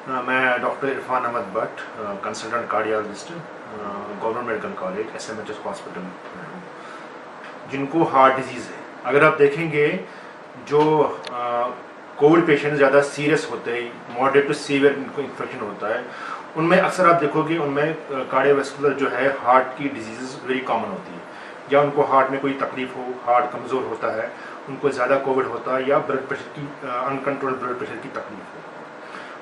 मैं doctor Irfan Ahmad Bhat, consultant cardiologist, government medical college SMHS hospital में हूँ। जिनको हार्ट डिजीज़ है, अगर आप देखेंगे जो कोविड पेशेंट ज़्यादा सीरियस होते हैं, मॉडरेट टू सीवियर इनको इन्फेक्शन होता है, उनमें अक्सर आप देखोगे उनमें कार्डियोवैस्कुलर जो है हार्ट की डिजीज़ वेरी कॉमन होती है। या उनको हार्ट में कोई तकलीफ हो, हार्ट कमज़ोर होता है, उनको ज़्यादा कोविड होता है, या ब्लड प्रेशर की अनकंट्रोल्ड ब्लड प्रेशर की तकलीफ हो,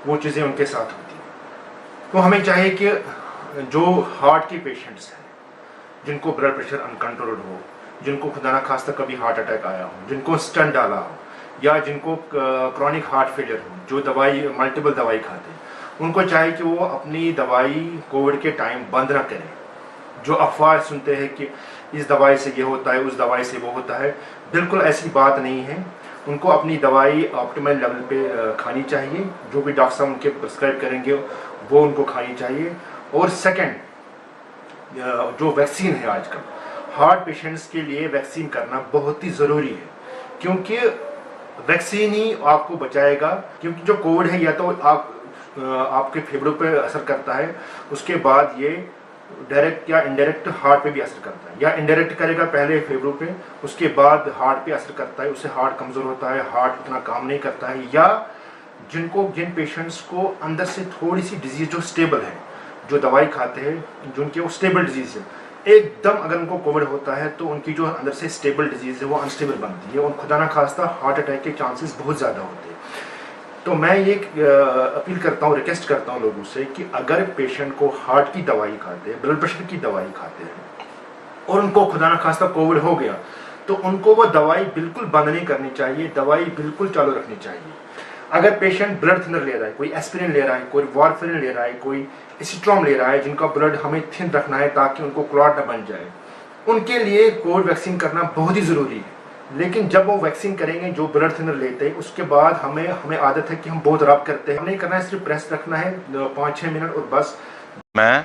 वो चीज़ें उनके साथ होती हैं। तो हमें चाहिए कि जो हार्ट के पेशेंट्स हैं, जिनको ब्लड प्रेशर अनकंट्रोल्ड हो, जिनको खुदा ना खास्ता कभी हार्ट अटैक आया हो, जिनको स्टंट डाला हो, या जिनको क्रॉनिक हार्ट फेलियर हो, जो दवाई मल्टीपल दवाई खाते हैं, उनको चाहिए कि वो अपनी दवाई कोविड के टाइम बंद ना करें। जो अफवाह सुनते हैं कि इस दवाई से ये होता है, उस दवाई से वो होता है, बिल्कुल ऐसी बात नहीं है। उनको अपनी दवाई ऑप्टिमल लेवल पे खानी चाहिए, जो भी डॉक्टर साहब उनके प्रिस्क्राइब करेंगे वो उनको खानी चाहिए। और सेकंड, जो वैक्सीन है आजकल, हार्ट पेशेंट्स के लिए वैक्सीन करना बहुत ही ज़रूरी है, क्योंकि वैक्सीन ही आपको बचाएगा। क्योंकि जो कोविड है या तो आपके फेफड़ों पे असर करता है, उसके बाद ये डायरेक्ट या इनडायरेक्ट हार्ट पे भी असर करता है, या इनडायरेक्ट करेगा पहले फेफड़ों पे, उसके बाद हार्ट पे असर करता है, उससे हार्ट कमज़ोर होता है, हार्ट उतना काम नहीं करता है। या जिन पेशेंट्स को अंदर से थोड़ी सी डिजीज़ जो स्टेबल है, जो दवाई खाते हैं, जिनके वो स्टेबल डिजीज़ है, एकदम अगर उनको कोविड होता है तो उनकी जो अंदर से स्टेबल डिजीज़ है वो अनस्टेबल बनती है, और खुदा ना खास्ता हार्ट अटैक के चांसेस बहुत ज़्यादा होते हैं। तो मैं ये अपील करता हूँ, रिक्वेस्ट करता हूँ लोगों से कि अगर पेशेंट को हार्ट की दवाई खाते हैं, ब्लड प्रेशर की दवाई खाते हैं, और उनको खुदा ना खास्ता कोविड हो गया, तो उनको वो दवाई बिल्कुल बंद नहीं करनी चाहिए, दवाई बिल्कुल चालू रखनी चाहिए। अगर पेशेंट ब्लड थिनर ले रहा है, कोई एस्पिरिन ले रहा है, कोई वारफेरिन ले रहा है, कोई एसिट्रोम ले रहा है, जिनका ब्लड हमें थिन रखना है ताकि उनको क्लॉट न बन जाए, उनके लिए कोविड वैक्सीन करना बहुत ही ज़रूरी है। लेकिन जब वो वैक्सीन करेंगे, जो ब्लड थिनर लेते हैं, उसके बाद हमें आदत है कि हम बहुत रब करते हैं। हमें नहीं करना है, सिर्फ प्रेस रखना है 5-6 मिनट और बस। मैं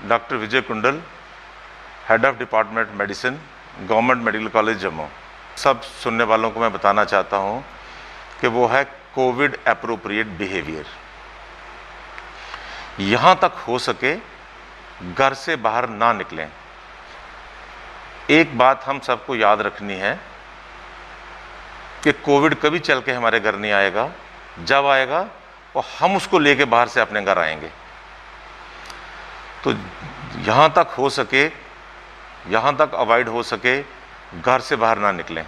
डॉक्टर विजय कुंडल, head of department medicine, government medical college Jammu, सब सुनने वालों को मैं बताना चाहता हूँ कि वो है कोविड एप्रोप्रिएट बिहेवियर। यहाँ तक हो सके घर से बाहर ना निकलें। एक बात हम सबको याद रखनी है कि कोविड कभी चल के हमारे घर नहीं आएगा, जब आएगा और हम उसको लेके बाहर से अपने घर आएंगे। तो यहाँ तक हो सके, यहाँ तक अवॉइड हो सके, घर से बाहर ना निकलें।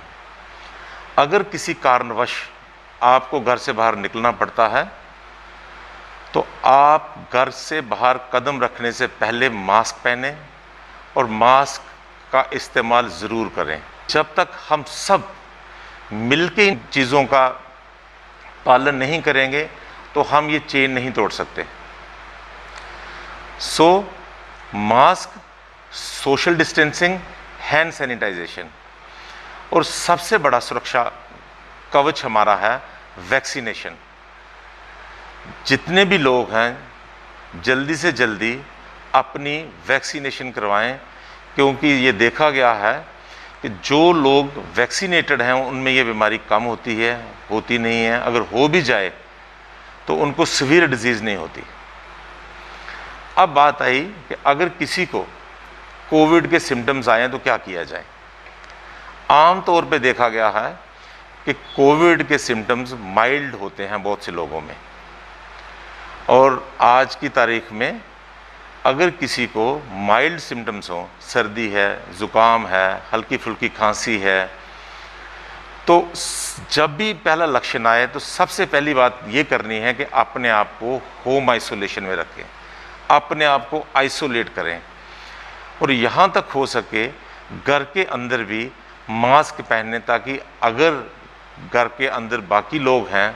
अगर किसी कारणवश आपको घर से बाहर निकलना पड़ता है तो आप घर से बाहर कदम रखने से पहले मास्क पहने और मास्क का इस्तेमाल ज़रूर करें। जब तक हम सब मिलके इन चीज़ों का पालन नहीं करेंगे तो हम ये चेन नहीं तोड़ सकते। So mask, social distancing, hand sanitization, और सबसे बड़ा सुरक्षा कवच हमारा है वैक्सीनेशन। जितने भी लोग हैं जल्दी से जल्दी अपनी वैक्सीनेशन करवाएं, क्योंकि ये देखा गया है कि जो लोग वैक्सीनेटेड हैं उनमें ये बीमारी कम होती है, होती नहीं है। अगर हो भी जाए तो उनको सीवियर डिजीज़ नहीं होती। अब बात आई कि अगर किसी को कोविड के सिम्टम्स आए तो क्या किया जाए। आम तौर पे देखा गया है कि कोविड के सिम्टम्स माइल्ड होते हैं बहुत से लोगों में, और आज की तारीख में अगर किसी को माइल्ड सिम्टम्स हों, सर्दी है, ज़ुकाम है, हल्की फुल्की खांसी है, तो जब भी पहला लक्षण आए तो सबसे पहली बात ये करनी है कि अपने आप को होम आइसोलेशन में रखें, अपने आप को आइसोलेट करें, और यहाँ तक हो सके घर के अंदर भी मास्क पहने, ताकि अगर घर के अंदर बाकी लोग हैं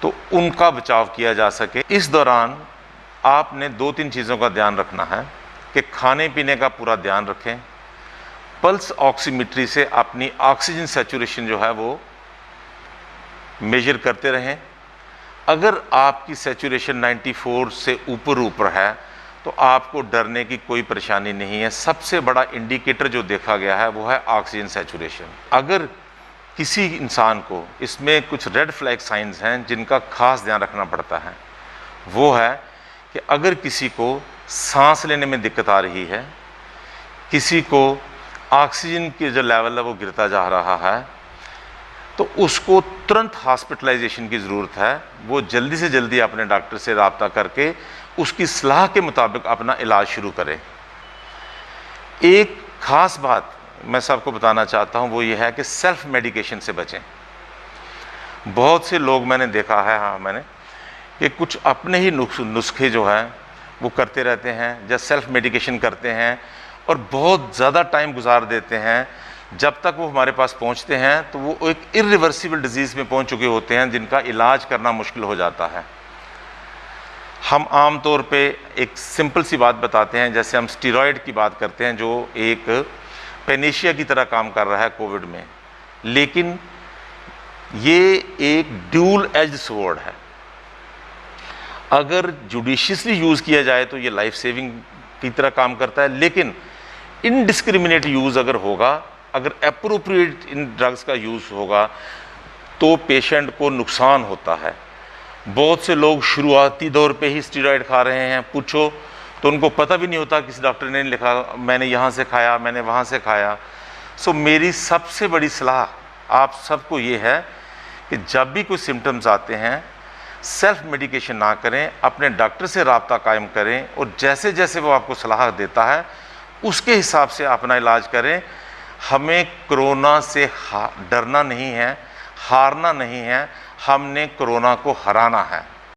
तो उनका बचाव किया जा सके। इस दौरान आपने 2-3 चीज़ों का ध्यान रखना है कि खाने पीने का पूरा ध्यान रखें, पल्स ऑक्सीमीट्री से अपनी ऑक्सीजन सैचुरेशन जो है वो मेजर करते रहें। अगर आपकी सैचुरेशन 94 से ऊपर है तो आपको डरने की कोई परेशानी नहीं है। सबसे बड़ा इंडिकेटर जो देखा गया है वो है ऑक्सीजन सैचुरेशन। अगर किसी इंसान को इसमें कुछ रेड फ्लैग साइंस हैं जिनका खास ध्यान रखना पड़ता है, वो है कि अगर किसी को सांस लेने में दिक्कत आ रही है, किसी को ऑक्सीजन की जो लेवल है वो गिरता जा रहा है, तो उसको तुरंत हॉस्पिटलाइजेशन की ज़रूरत है। वो जल्दी से जल्दी अपने डॉक्टर से रब्ता करके उसकी सलाह के मुताबिक अपना इलाज शुरू करे। एक ख़ास बात मैं सबको बताना चाहता हूँ, वो ये है कि सेल्फ मेडिकेशन से बचें। बहुत से लोग मैंने देखा है, मैंने कि कुछ अपने ही नुस्खे जो हैं वो करते रहते हैं, या सेल्फ मेडिकेशन करते हैं और बहुत ज़्यादा टाइम गुजार देते हैं। जब तक वो हमारे पास पहुंचते हैं तो वो एक इरिवर्सिबल डिजीज़ में पहुंच चुके होते हैं, जिनका इलाज करना मुश्किल हो जाता है। हम आम तौर पे एक सिंपल सी बात बताते हैं, जैसे हम स्टीरॉयड की बात करते हैं, जो एक पेनेशिया की तरह काम कर रहा है कोविड में, लेकिन ये एक ड्यूल एज स्वॉर्ड है। अगर जुडिशियसली यूज़ किया जाए तो ये लाइफ सेविंग की तरह काम करता है, लेकिन इनडिस्क्रिमिनेट यूज़ अगर होगा, अगर एप्रोप्रिएट इन ड्रग्स का यूज़ होगा, तो पेशेंट को नुकसान होता है। बहुत से लोग शुरुआती दौर पे ही स्टीरॉयड खा रहे हैं, पूछो तो उनको पता भी नहीं होता, किसी डॉक्टर ने लिखा मैंने यहाँ से खाया, मैंने वहाँ से खाया। सो मेरी सबसे बड़ी सलाह आप सबको ये है कि जब भी कोई सिम्टम्स आते हैं, सेल्फ मेडिकेशन ना करें, अपने डॉक्टर से रब्ता कायम करें और जैसे जैसे वो आपको सलाह देता है उसके हिसाब से अपना इलाज करें। हमें कोरोना से डरना नहीं है, हारना नहीं है, हमने कोरोना को हराना है।